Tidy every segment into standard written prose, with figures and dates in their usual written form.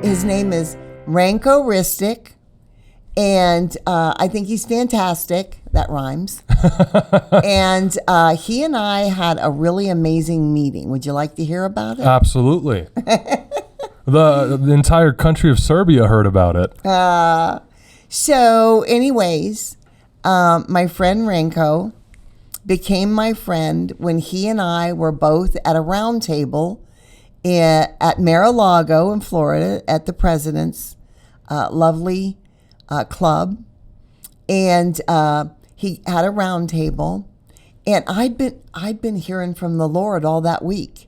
His name is Ranko Ristic, and I think he's fantastic. That rhymes. And he and I had a really amazing meeting. Would you like to hear about it? Absolutely. The entire country of Serbia heard about it. So anyways, my friend Ranko became my friend when he and I were both at a round table at Mar-a-Lago in Florida at the President's lovely club. And he had a round table. And I'd been hearing from the Lord all that week.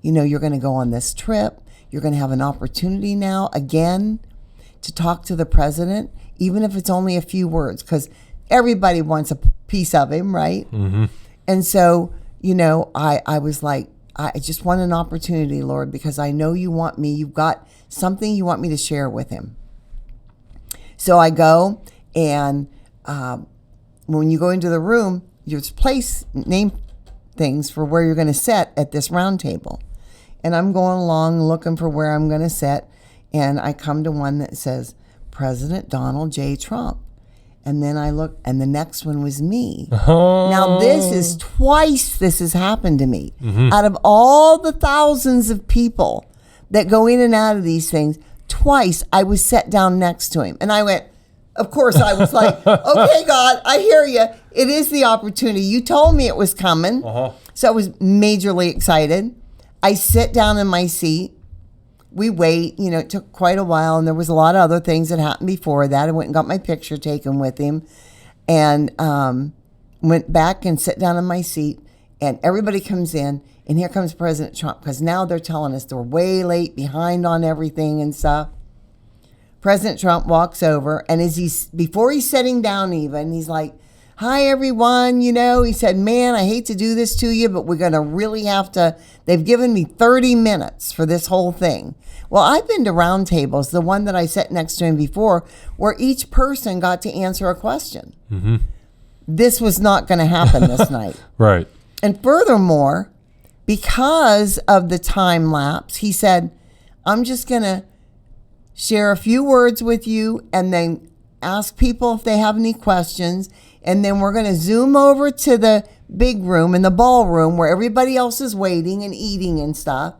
You know, you're going to go on this trip. You're going to have an opportunity now again to talk to the president, even if it's only a few words, because everybody wants a piece of him, right? Mm-hmm. And so, you know, I was like, I just want an opportunity, Lord, because I know you want me. You've got something you want me to share with him. So I go, and when you go into the room, you name things for where you're going to sit at this round table. And I'm going along looking for where I'm going to sit, and I come to one that says, President Donald J. Trump. And then I look, and the next one was me. Oh. Now, this is twice this has happened to me. Mm-hmm. Out of all the thousands of people that go in and out of these things, twice I was set down next to him. And I went, of course, I was like, okay, God, I hear you. It is the opportunity. You told me it was coming. Uh-huh. So I was majorly excited. I sit down in my seat. We wait, you know, it took quite a while, and there was a lot of other things that happened before that. I went and got my picture taken with him, and went back and sat down in my seat, and everybody comes in, and here comes President Trump, because now they're telling us they're way late, behind on everything and stuff. President Trump walks over, and before he's sitting down even, he's like, hi, everyone. You know, he said, man, I hate to do this to you, but we're going to really have to. They've given me 30 minutes for this whole thing. Well, I've been to round tables, the one that I sat next to him before, where each person got to answer a question. Mm-hmm. This was not going to happen this night. Right. And furthermore, because of the time lapse, he said, I'm just going to share a few words with you and then ask people if they have any questions. And then we're going to zoom over to the big room in the ballroom where everybody else is waiting and eating and stuff.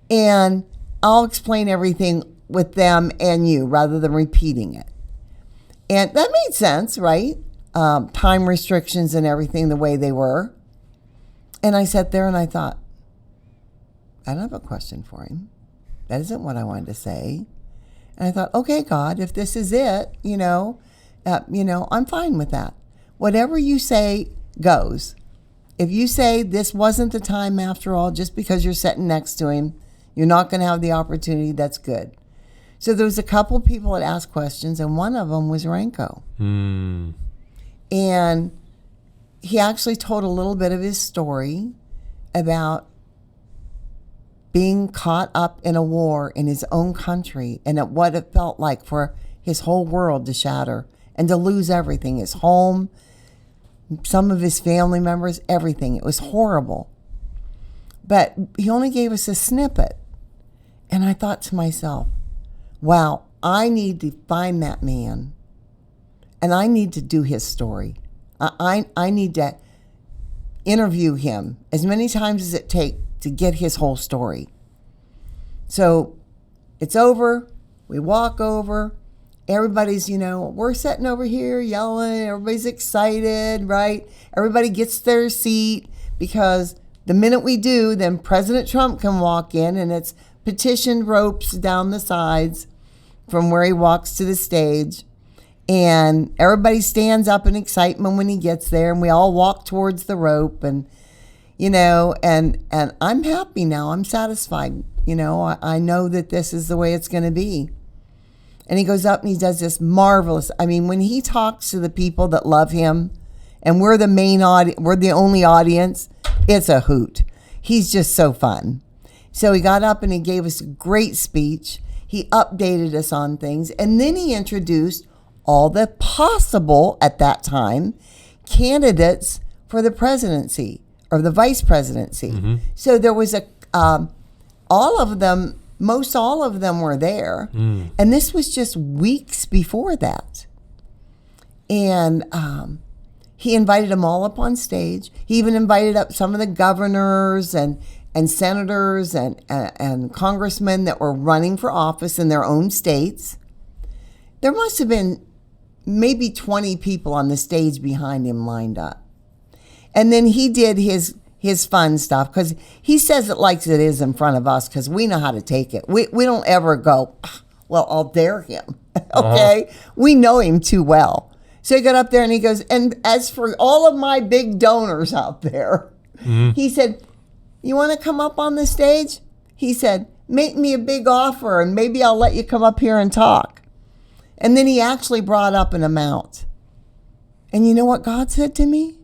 And I'll explain everything with them and you rather than repeating it. And that made sense, right? Time restrictions and everything the way they were. And I sat there and I thought, I don't have a question for him. That isn't what I wanted to say. And I thought, okay, God, if this is it, I'm fine with that. Whatever you say goes. If you say this wasn't the time after all, just because you're sitting next to him, you're not going to have the opportunity, that's good. So there was a couple of people that asked questions, and one of them was Ranko. Mm. And he actually told a little bit of his story about being caught up in a war in his own country and at what it felt like for his whole world to shatter and to lose everything, his home, some of his family members, everything. It was horrible. But he only gave us a snippet. And I thought to myself, wow, I need to find that man and I need to do his story. I need to interview him as many times as it takes to get his whole story. So it's over. We walk over. Everybody's, we're sitting over here yelling. Everybody's excited, right? Everybody gets their seat because the minute we do, then President Trump can walk in, and it's petitioned ropes down the sides from where he walks to the stage. And everybody stands up in excitement when he gets there, and we all walk towards the rope, and and I'm happy now. I'm satisfied. I know that this is the way it's going to be. And he goes up and he does this marvelous. I mean, when he talks to the people that love him, and we're the main audience, we're the only audience, it's a hoot. He's just so fun. So he got up and he gave us a great speech. He updated us on things, and then he introduced all the possible, at that time, candidates for the presidency or the vice presidency. Mm-hmm. So there was all of them, most all of them were there. And this was just weeks before that. And he invited them all up on stage. He even invited up some of the governors and senators and congressmen that were running for office in their own states. There must have been maybe 20 people on the stage behind him lined up. And then he did his fun stuff, because he says it like it is in front of us, because we know how to take it. We don't ever go, well, I'll dare him. Okay? We know him too well. So he got up there and he goes, and as for all of my big donors out there, he said, you want to come up on the stage? He said, make me a big offer and maybe I'll let you come up here and talk. And then he actually brought up an amount. And you know what God said to me?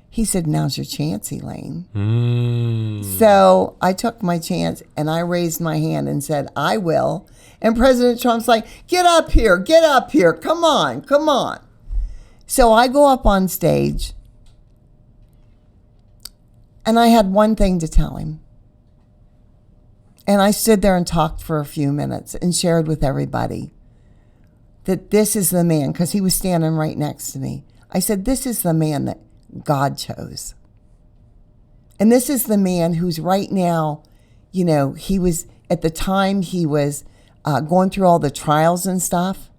He said, now's your chance, Elaine. So I took my chance and I raised my hand and said, I will. And President Trump's like, get up here, come on. So I go up on stage and I had one thing to tell him. And I stood there and talked for a few minutes and shared with everybody that this is the man, because he was standing right next to me. I said, this is the man that God chose. And this is the man who's right now, he was, at the time he was going through all the trials and stuff.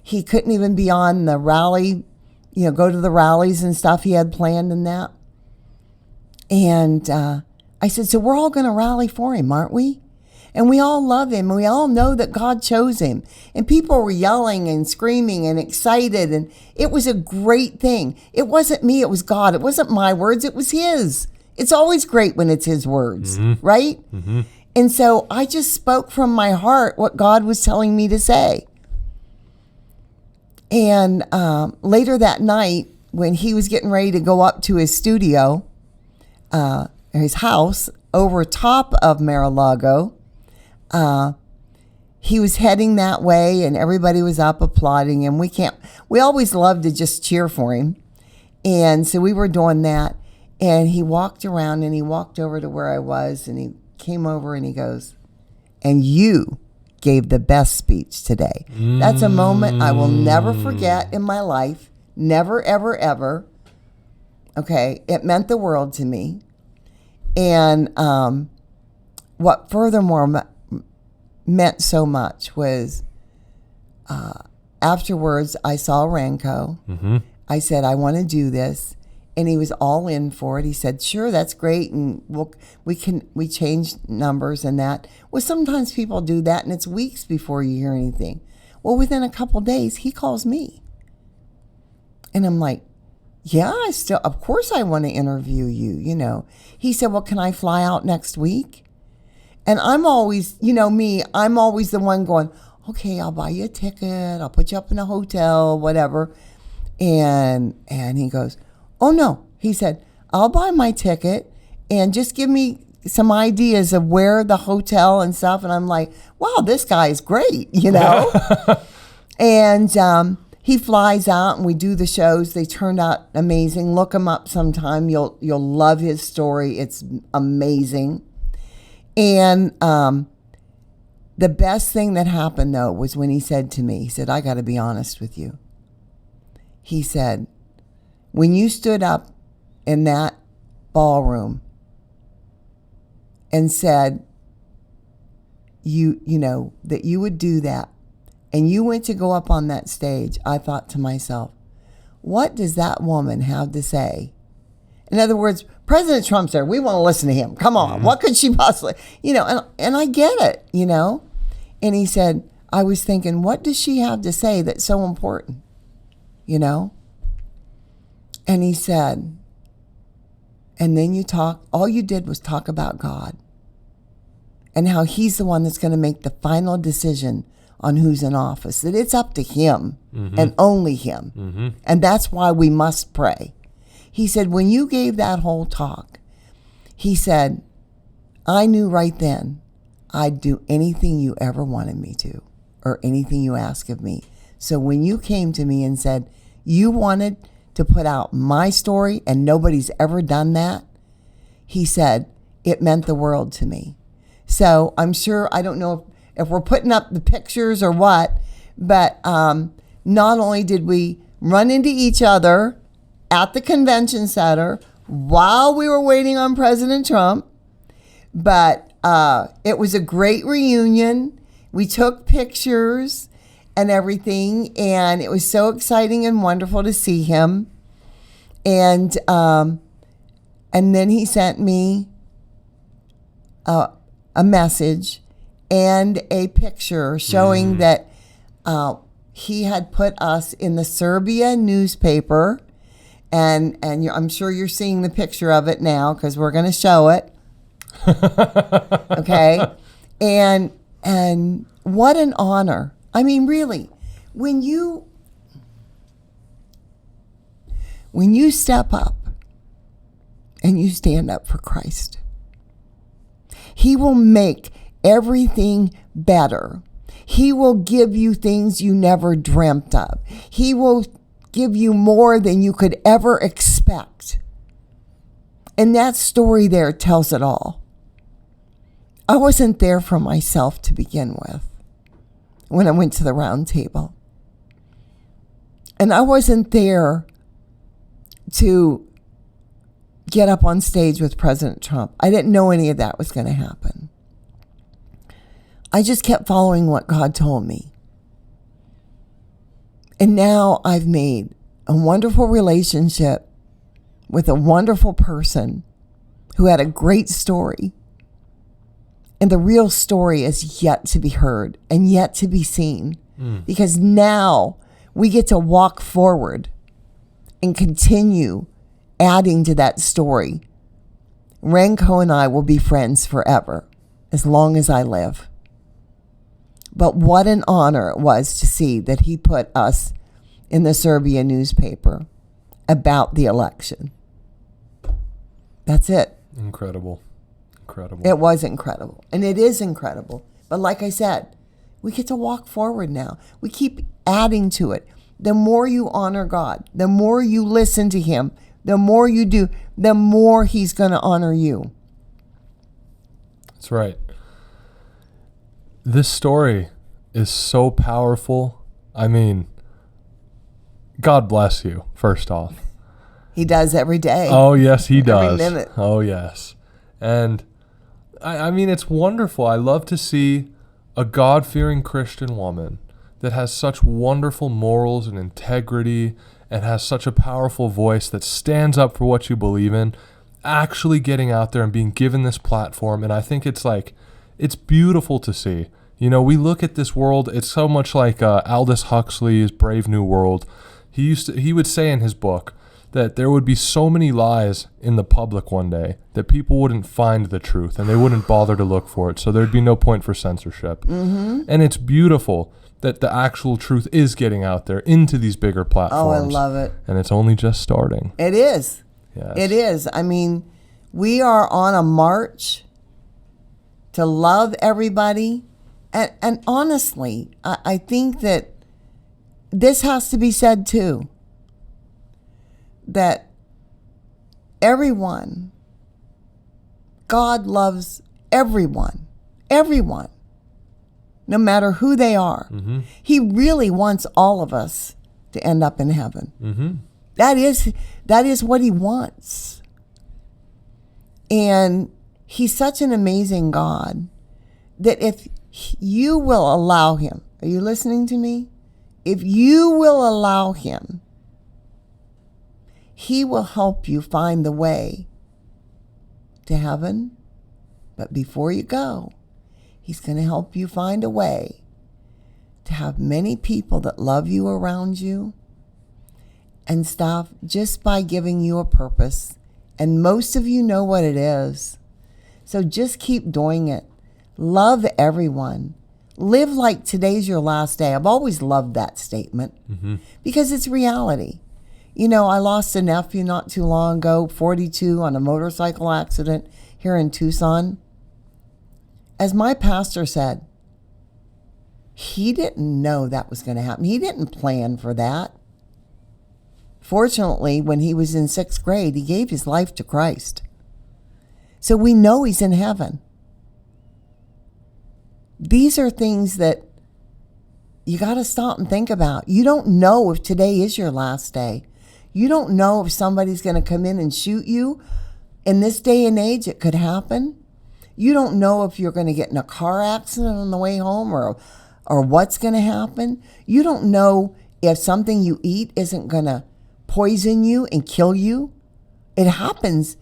He couldn't even be on the rally, go to the rallies and stuff he had planned and that. And I said, so we're all going to rally for him, aren't we? And we all love him, and we all know that God chose him. And people were yelling and screaming and excited, and it was a great thing. It wasn't me, it was God. It wasn't my words, it was his. It's always great when it's his words, right? And so I just spoke from my heart what God was telling me to say. And later that night, when he was getting ready to go up to his studio, his house over top of Mar-a-Lago, he was heading that way and everybody was up applauding him. We always loved to just cheer for him. And so we were doing that, and he walked around and he walked over to where I was and he came over and he goes, and you gave the best speech today. That's a moment I will never forget in my life. Never, ever, ever. Okay. It meant the world to me. And, what furthermore meant so much was afterwards I saw Ranko. I said, I want to do this. And he was all in for it. He said, sure, that's great. And we change numbers and that. Well, sometimes people do that and it's weeks before you hear anything. Well, within a couple days, he calls me. And I'm like, yeah, of course I want to interview you, He said, well, can I fly out next week? And I'm always, I'm always the one going, okay, I'll buy you a ticket. I'll put you up in a hotel, whatever. And he goes, oh, no. He said, I'll buy my ticket and just give me some ideas of where the hotel and stuff. And I'm like, wow, this guy is great, And he flies out and we do the shows. They turned out amazing. Look him up sometime. You'll love his story. It's amazing. And the best thing that happened, though, was when he said to me, he said, I got to be honest with you. He said, when you stood up in that ballroom and said, that you would do that, and you went to go up on that stage, I thought to myself, what does that woman have to say? In other words, President Trump's there. We want to listen to him. Come on. What could she possibly, and I get it, And he said, I was thinking, what does she have to say that's so important? And he said, and then all you did was talk about God and how he's the one that's going to make the final decision on who's in office, that it's up to him and only him. And that's why we must pray. He said, when you gave that whole talk, he said, I knew right then I'd do anything you ever wanted me to or anything you asked of me. So when you came to me and said you wanted to put out my story and nobody's ever done that, he said, it meant the world to me. So I'm sure, I don't know if we're putting up the pictures or what. But not only did we run into each other at the convention center while we were waiting on President Trump, but it was a great reunion. We took pictures and everything, and it was so exciting and wonderful to see him. And then he sent me a message and a picture showing that he had put us in the Serbia newspaper, and I'm sure you're seeing the picture of it now because we're going to show it. Okay, and what an honor! I mean, really, when you step up and you stand up for Christ, He will make everything better. He will give you things you never dreamt of. He will give you more than you could ever expect. And that story there tells it all. I wasn't there for myself to begin with when I went to the round table. And I wasn't there to get up on stage with President Trump. I didn't know any of that was going to happen. I just kept following what God told me. And now I've made a wonderful relationship with a wonderful person who had a great story. And the real story is yet to be heard and yet to be seen. Because now we get to walk forward and continue adding to that story. Ranko and I will be friends forever, as long as I live. But what an honor it was to see that he put us in the Serbia newspaper about the election. That's it. Incredible. It was incredible. And it is incredible. But like I said, we get to walk forward now. We keep adding to it. The more you honor God, the more you listen to Him, the more you do, the more He's going to honor you. That's right. This story is so powerful. I mean, God bless you, first off. He does every day. Oh, yes, He does. Every minute. Oh, yes. And I mean, it's wonderful. I love to see a God-fearing Christian woman that has such wonderful morals and integrity and has such a powerful voice that stands up for what you believe in, actually getting out there and being given this platform. And I think it's beautiful to see. You know, we look at this world, it's so much like Aldous Huxley's Brave New World. He would say in his book that there would be so many lies in the public one day that people wouldn't find the truth and they wouldn't bother to look for it. So there'd be no point for censorship. Mm-hmm. And it's beautiful that the actual truth is getting out there into these bigger platforms. Oh, I love it. And it's only just starting. It is. Yes. It is. I mean, we are on a march to love everybody. And honestly, I think that this has to be said too. That everyone, God loves everyone, no matter who they are. Mm-hmm. He really wants all of us to end up in heaven. Mm-hmm. That is what He wants. And He's such an amazing God that if you will allow Him, are you listening to me? If you will allow Him, He will help you find the way to heaven. But before you go, He's going to help you find a way to have many people that love you around you and stuff just by giving you a purpose. And most of you know what it is. So just keep doing it. Love everyone. Live like today's your last day. I've always loved that statement because it's reality. You know, I lost a nephew not too long ago, 42, on a motorcycle accident here in Tucson. As my pastor said, he didn't know that was going to happen. He didn't plan for that. Fortunately, when he was in 6th grade, he gave his life to Christ. So we know he's in heaven. These are things that you got to stop and think about. You don't know if today is your last day. You don't know if somebody's going to come in and shoot you. In this day and age, it could happen. You don't know if you're going to get in a car accident on the way home or what's going to happen. You don't know if something you eat isn't going to poison you and kill you. It happens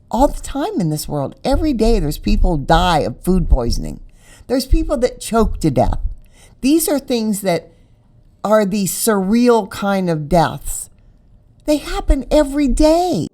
all the time in this world. Every day there's people who die of food poisoning. There's people that choke to death. These are things that are the surreal kind of deaths. They happen every day.